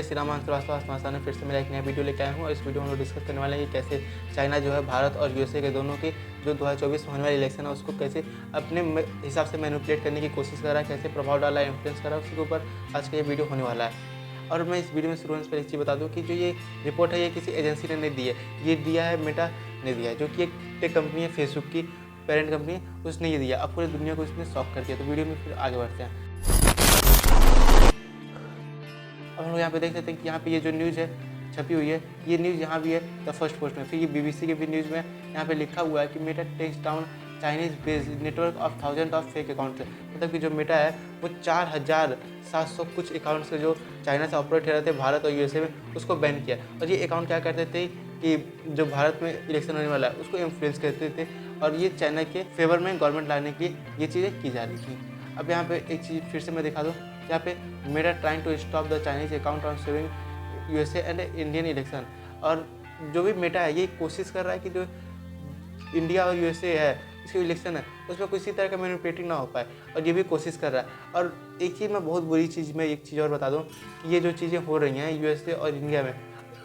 श्री राम श्रीवास्तव ने फिर से मेरा एक नया वीडियो लेके आया हूँ और इस वीडियो में हम डिस्कस करने वाले हैं कि कैसे चाइना जो है भारत और यूएसए के दोनों की जो 2024 में होने वाली इलेक्शन है उसको कैसे अपने हिसाब से मैनिपुलेट करने की कोशिश कर रहा है, कैसे प्रभाव डाला है, इन्फ्लुएंस कर रहा है, उसके ऊपर आज का ये वीडियो होने वाला है। और मैं इस वीडियो में शुरू होने से पहले एक चीज़ बता दूँ कि जो ये रिपोर्ट है ये किसी एजेंसी ने नहीं दी है, ये दिया है मेटा ने दिया है, जो कि एक टेक कंपनी है, फेसबुक की पेरेंट कंपनी, उसने ये दिया। अब पूरी दुनिया को इसने शॉक कर दिया। तो वीडियो में फिर आगे बढ़ते हैं। अब हम लोग यहाँ पे देख सकते हैं कि यहाँ पे ये जो न्यूज़ है छपी हुई है, ये न्यूज़ यहाँ भी है द फर्स्ट पोस्ट में। फिर ये BBC के भी न्यूज़ में यहाँ पे लिखा हुआ है कि Meta takes down Chinese based network of 1000 of fake accounts. मतलब कि जो मेटा है वो 4700 कुछ अकाउंट्स के जो चाइना से ऑपरेट हो रहे थे भारत और यूएसए में, उसको बैन किया। और ये अकाउंट क्या करते थे कि जो भारत में इलेक्शन होने वाला है उसको इन्फ्लुएंस करते थे और ये चाइना के फेवर में गवर्नमेंट लाने के लिए ये चीज़ें की जा रही थी। अब यहाँ पे एक चीज़ फिर से मैं दिखा दूँ, यहाँ पे Meta trying to stop the Chinese account on saving USA and Indian election. और जो भी मेटा है ये कोशिश कर रहा है कि जो इंडिया और यूएसए है इसकी इलेक्शन है उसमें किसी तरह का मैनिपुलेटिंग ना हो पाए, और ये भी कोशिश कर रहा है। और एक चीज़ मैं बहुत बुरी चीज़ में एक चीज़ और बता दूँ कि ये जो चीज़ें हो रही हैं यूएसए और इंडिया में,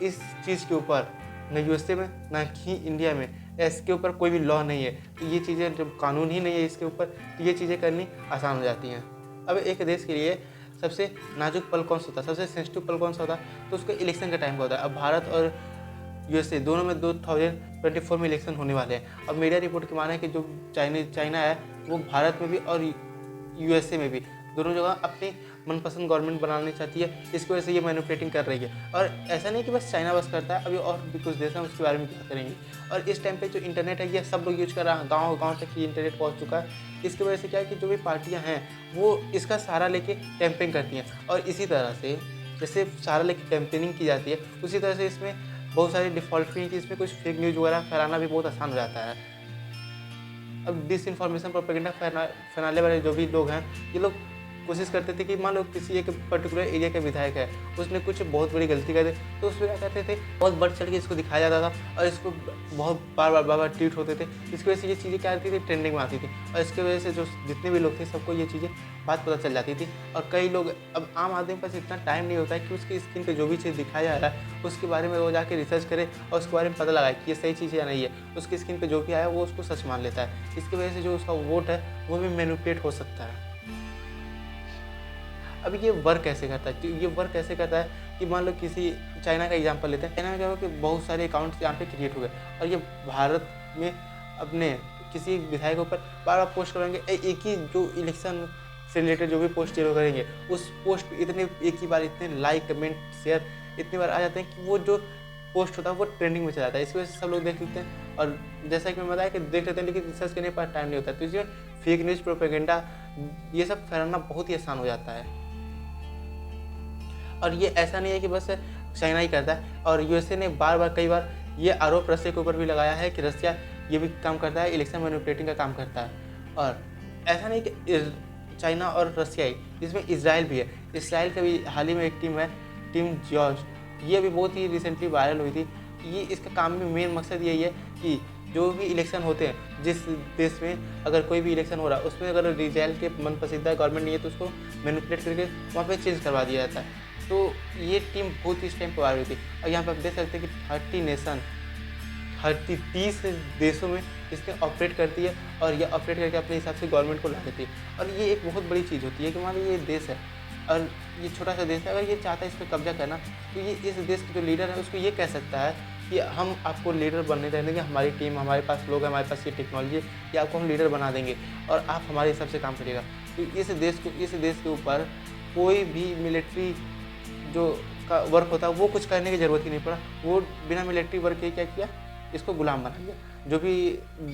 इस चीज़ के ऊपर न यूएसए में ना ही इंडिया में इसके ऊपर कोई भी लॉ नहीं है। तो ये चीज़ें जब कानून ही नहीं है इसके ऊपर, तो ये चीज़ें करनी आसान हो जाती हैं। अब एक देश के लिए सबसे नाजुक पल कौन सा होता है, सबसे सेंसिटिव पल कौन सा होता है, तो उसका इलेक्शन का टाइम का होता है। अब भारत और यूएसए दोनों में 2024 में इलेक्शन होने वाले हैं। अब मीडिया रिपोर्ट के माने कि जो चाइना है वो भारत में भी और यूएसए में भी दोनों जगह अपनी मनपसंद गवर्नमेंट बनानी चाहती है। इसकी वजह से ये मैनिपुलेटिंग कर रही है। और ऐसा नहीं कि बस चाइना बस करता है, अभी और भी कुछ देश हैं उसके बारे में बात करेंगे। और इस टाइम पे जो इंटरनेट है ये सब लोग यूज कर रहा है, गाँव तक ये इंटरनेट पहुँच चुका है। इसकी वजह से क्या है कि जो भी पार्टियाँ हैं वो इसका सहारा लेके कैंपेन करती हैं। और इसी तरह से जैसे सहारा लेके कैंपेनिंग की जाती है उसी तरह से इसमें बहुत सारी डिफ़ॉल्ट भी कि इसमें कुछ फेक न्यूज़ वगैरह फैलाना भी बहुत आसान हो जाता है। अब डिस इन्फॉर्मेशन प्रोपेगेंडा फैलाने वाले जो भी लोग हैं ये लोग कोशिश करते थे कि मान लो किसी एक पर्टिकुलर एरिया का विधायक है, उसने कुछ बहुत बड़ी गलती कर दी तो उसमें क्या करते थे, बहुत बढ़ चढ़ के इसको दिखाया जाता था और इसको बहुत बार ट्वीट होते थे। इसकी वजह से ये चीज़ें क्या आती थी, ट्रेंडिंग में आती थी। और इसकी वजह से जो जितने भी लोग थे सबको ये चीज़ें बात पता चल जाती थी। और कई लोग, अब आम आदमी के पास इतना टाइम नहीं होता है कि उसकी स्क्रीन पे जो भी चीज़ दिखाया जा रहा है उसके बारे में वो जाके रिसर्च करे और उसके बारे में पता लगाए कि ये सही चीज़ या नहीं है। उसकी स्क्रीन पे जो भी आया वो उसको सच मान लेता है। इसकी वजह से जो उसका वोट है वो भी मैनिपुलेट हो सकता है। अब ये वर्क कैसे करता है, ये वर्क कैसे करता है कि मान लो किसी चाइना का एग्जांपल लेते हैं। चाइना में क्या हुआ कि बहुत सारे अकाउंट्स यहाँ पे क्रिएट हो गए और ये भारत में अपने किसी विधायक के ऊपर बार पोस्ट करेंगे। एक ही जो इलेक्शन से रिलेटेड जो भी पोस्ट ये लोग करेंगे उस पोस्ट पे इतने एक ही बार इतने लाइक कमेंट शेयर इतनी बार आ जाते हैं कि वो जो पोस्ट होता है वो ट्रेंडिंग में चला जाता है। इस वजह से सब लोग देख लेते हैं और जैसा कि मैं बताया कि देख लेते हैं लेकिन रिसर्च करने पर टाइम नहीं होता। तो इसमें फेक न्यूज़, प्रोपेगेंडा ये सब फैलाना बहुत ही आसान हो जाता है। और ये ऐसा नहीं है कि बस चाइना ही करता है, और यूएसए ने कई बार ये आरोप रसिया के ऊपर भी लगाया है कि रसिया ये भी काम करता है, इलेक्शन मैनिपुलेटिंग का काम करता है। और ऐसा नहीं कि चाइना और रसिया ही, इसमें इजराइल भी है। इजराइल का भी हाल ही में एक टीम है, टीम जॉर्ज, ये भी बहुत ही रिसेंटली वायरल हुई थी। ये इसका काम में मेन मकसद यही है कि जो भी इलेक्शन होते हैं, जिस देश में अगर कोई भी इलेक्शन हो रहा है उसमें अगर इजराइल के मन पसंदीदा गवर्नमेंट नहीं है तो उसको मैनिपुलेट करके वहाँ पे चेंज करवा दिया जाता है। तो ये टीम बहुत इस टाइम पर आ रही थी। और यहाँ पर आप देख सकते हैं कि 30 देशों में इसने ऑपरेट करती है और ये ऑपरेट करके अपने हिसाब से गवर्नमेंट को ला देती है। और ये एक बहुत बड़ी चीज़ होती है कि मान लीजिए ये देश है और ये छोटा सा देश है, अगर ये चाहता है इस पर कब्जा करना तो ये इस देश के जो लीडर है उसको ये कह सकता है कि हम आपको लीडर बनने देंगे, हमारी टीम, हमारे पास लोग हैं, हमारे पास ये टेक्नोलॉजी है, ये आपको हम लीडर बना देंगे और आप हमारे हिसाब से काम करिएगा। तो इस देश के ऊपर कोई भी मिलिट्री जो का वर्क होता है वो कुछ करने की ज़रूरत ही नहीं पड़ा। वो बिना मिलिट्री वर्क के क्या किया, इसको गुलाम बना दिया। जो भी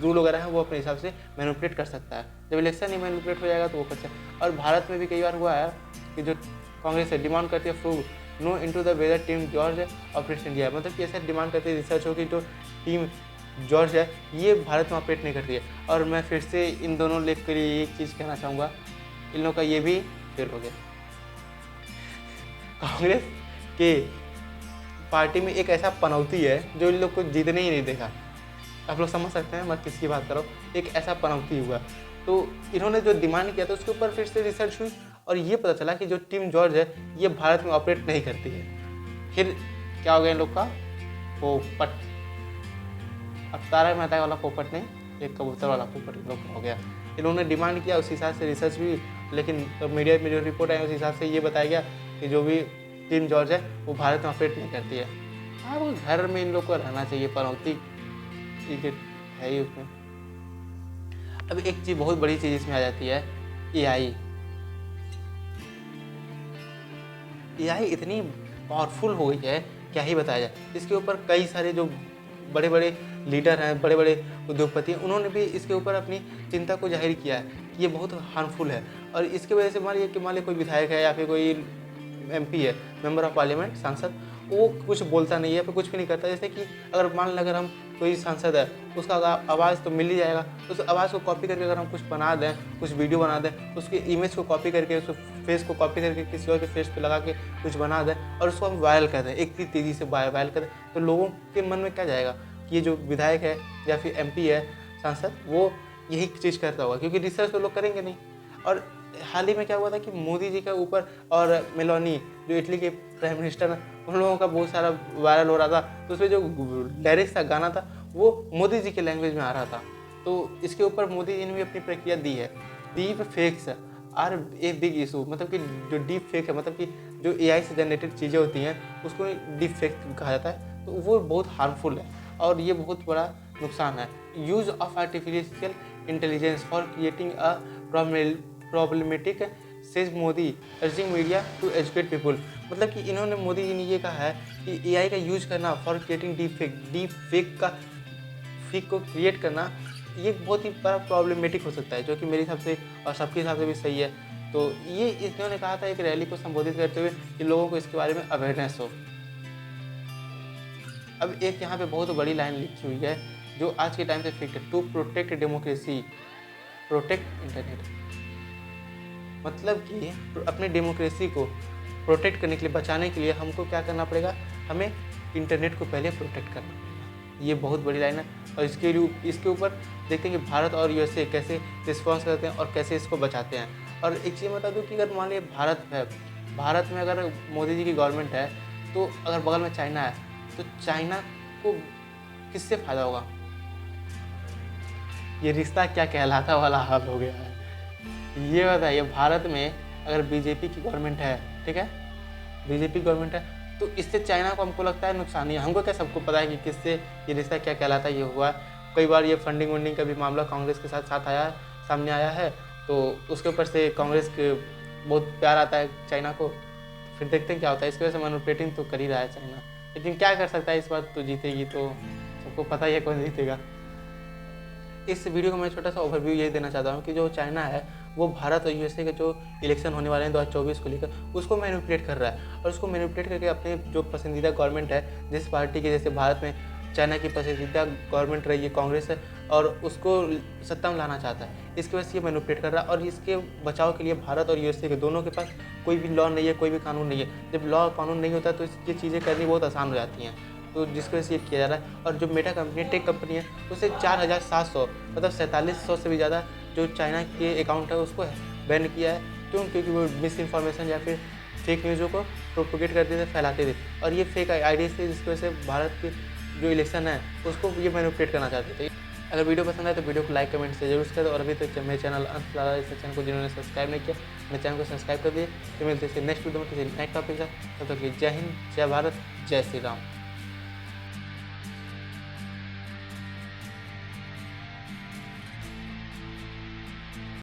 रूल वगैरह है वो अपने हिसाब से मैनिपुलेट कर सकता है। जब इलेक्शन ही मैनिपुलेट हो जाएगा तो वो कर सकता है। और भारत में भी कई बार हुआ है कि जो कांग्रेस है डिमांड करती है prove no into the weather team George operate India, मतलब कि ऐसा डिमांड करती है रिसर्च हो कि जो टीम जॉर्ज है ये भारत में ऑपरेट नहीं करती है। और मैं फिर से इन दोनों लेख के लिए एक चीज़ कहना चाहूँगा, इन लोगों का ये भी फेल हो गया। कांग्रेस के पार्टी में एक ऐसा पनौती है जो इन लोग को जीतने ही नहीं देगा। आप लोग समझ सकते हैं मैं किसकी बात कर रहा हूँ। एक ऐसा पनौती हुआ तो इन्होंने जो डिमांड किया था उसके ऊपर फिर से रिसर्च हुई और ये पता चला कि जो टीम जॉर्ज है ये भारत में ऑपरेट नहीं करती है। फिर क्या हो गया इन लोग का पोपट। अब तारक मेहता वाला पोपट नहीं, एक कबूतर वाला पोपट इन लोग का हो गया। इन्होंने डिमांड किया, उस हिसाब से रिसर्च भी, लेकिन मीडिया में जो रिपोर्ट आई उस हिसाब से ये बताया गया कि जो भी किम जॉर्ज है वो भारत में ऑपरेट नहीं करती है। हाँ, वो घर में इन लोग को रहना चाहिए, पनौती है ही उसमें। अब एक चीज़, बहुत बड़ी चीज़ इसमें आ जाती है, एआई इतनी पावरफुल हो गई है, क्या ही बताया जाए। इसके ऊपर कई सारे जो बड़े बड़े लीडर हैं, बड़े बड़े उद्योगपति हैं, उन्होंने भी इसके ऊपर अपनी चिंता को जाहिर किया है कि ये बहुत हार्मफुल है। और इसकी वजह से मान लिया कोई विधायक है या फिर कोई एमपी है, मेंबर ऑफ पार्लियामेंट, सांसद, वो कुछ बोलता नहीं है, फिर कुछ भी नहीं करता। जैसे कि अगर हम कोई सांसद है, उसका आवाज़ तो मिल ही जाएगा, उस आवाज़ को कॉपी करके अगर हम कुछ बना दें, कुछ वीडियो बना दें, उसके इमेज को कॉपी करके, उस फेस को कॉपी करके किसी और के फेस पे लगा के कुछ बना दें और उसको हम वायरल कर दें, एक तेज़ी से वायरल कर दें, तो लोगों के मन में क्या जाएगा कि ये जो विधायक है या फिर एमपी है, सांसद, वो यही चीज़ करता होगा, क्योंकि रिसर्च तो लोग करेंगे नहीं। और हाल ही में क्या हुआ था कि मोदी जी के ऊपर और मेलोनी जो इटली के प्राइम मिनिस्टर हैं, उन लोगों का बहुत सारा वायरल हो रहा था। तो उसमें जो लिरिक्स था, गाना था, वो मोदी जी के लैंग्वेज में आ रहा था। तो इसके ऊपर मोदी जी ने भी अपनी प्रतिक्रिया दी है। Deep fakes are a big issue, मतलब कि जो डीप फेक है, मतलब कि जो एआई से जनरेटेड चीज़ें होती हैं उसको डीप फेक कहा जाता है, तो वो बहुत हार्मफुल है और ये बहुत बड़ा नुकसान है। Use of artificial intelligence for creating a problematic, says Modi, urging media to educate people. मतलब कि इन्होंने, मोदी जी ने ये कहा है कि एआई का यूज करना फॉर क्रिएटिंग डीप फेक को क्रिएट करना, ये बहुत ही बड़ा प्रॉब्लमेटिक हो सकता है, जो कि मेरे हिसाब से और सबके हिसाब से भी सही है। तो ये इन्होंने कहा था एक रैली को संबोधित करते हुए कि लोगों को इसके बारे में अवेयरनेस हो। अब एक यहाँ पे बहुत बड़ी लाइन लिखी हुई है जो आज के टाइम से फिक्स है, to protect democracy protect internet. मतलब कि अपने डेमोक्रेसी को प्रोटेक्ट करने के लिए, बचाने के लिए हमको क्या करना पड़ेगा, हमें इंटरनेट को पहले प्रोटेक्ट करना पड़ेगा। ये बहुत बड़ी लाइन है और इसके ऊपर देखते हैं कि भारत और यूएसए कैसे रिस्पॉन्स करते हैं और कैसे इसको बचाते हैं। और एक चीज़ बता दूँ कि अगर मान लीजिए भारत में अगर मोदी जी की गवर्नमेंट है, तो अगर बगल में चाइना है, तो चाइना को किससे फ़ायदा होगा? ये रिश्ता क्या कहलाता वाला हाल हो गया है। ये बताइए, भारत में अगर बीजेपी की गवर्नमेंट है, ठीक है, बीजेपी गवर्नमेंट है, तो इससे चाइना को हमको लगता है नुकसान ही है। हमको क्या, सबको पता है कि किससे ये रिश्ता क्या कहलाता है, ये हुआ। कई बार ये फंडिंग वंडिंग का भी मामला कांग्रेस के साथ सामने आया है, तो उसके ऊपर से कांग्रेस के बहुत प्यार आता है चाइना को। फिर देखते हैं क्या होता है। इसकी वजह से मैनिपुलेटिंग तो कर ही रहा है चाइना, लेकिन क्या कर सकता है, इस बार तो जीतेगी, तो सबको पता ही है कौन जीतेगा। इस वीडियो को मैं छोटा सा ओवरव्यू ये देना चाहता हूँ कि जो चाइना है वो भारत और यूएसए के जो इलेक्शन होने वाले हैं 2024 को लेकर, उसको मैनिपुलेट कर रहा है और उसको मैनिपुलेट करके अपने जो पसंदीदा गवर्नमेंट है, जिस पार्टी की, जैसे भारत में चाइना की पसंदीदा गवर्नमेंट रही है कांग्रेस है, और उसको सत्ता में लाना चाहता है। इसकी वजह से ये मैनिपुलेट कर रहा है और इसके बचाव के लिए भारत और यूएसए के दोनों के पास कोई भी लॉ नहीं है, कोई भी कानून नहीं है। जब लॉ कानून नहीं होता तो ये चीज़ें करनी बहुत आसान हो जाती हैं, तो जिसकी वजह से ये किया जा रहा है। और जो मेटा कंपनी, टेक कंपनी है, उसे 4700 मतलब 4700 से भी ज़्यादा जो चाइना के अकाउंट है उसको बैन किया है। क्यों? क्योंकि वो मिस इन्फॉर्मेशन या फिर फेक न्यूज़ों को प्रोपोगेट करते थे, फैलाते थे, और ये फेक आईडी थे, जिसकी वजह से भारत के जो इलेक्शन है उसको ये मैनिपुलेट करना चाहते थे। अगर वीडियो पसंद आए तो वीडियो को लाइक कमेंट से जरूर करें, और अभी तक मेरे चैनल इस चैनल को जिन्होंने सब्सक्राइब नहीं किया, मेरे चैनल को सब्सक्राइब कर दिए। तो मिलते हैं नेक्स्ट वीडियो में किसी नए टॉपिक से। तब तक जय हिंद, जय भारत, जय श्री राम।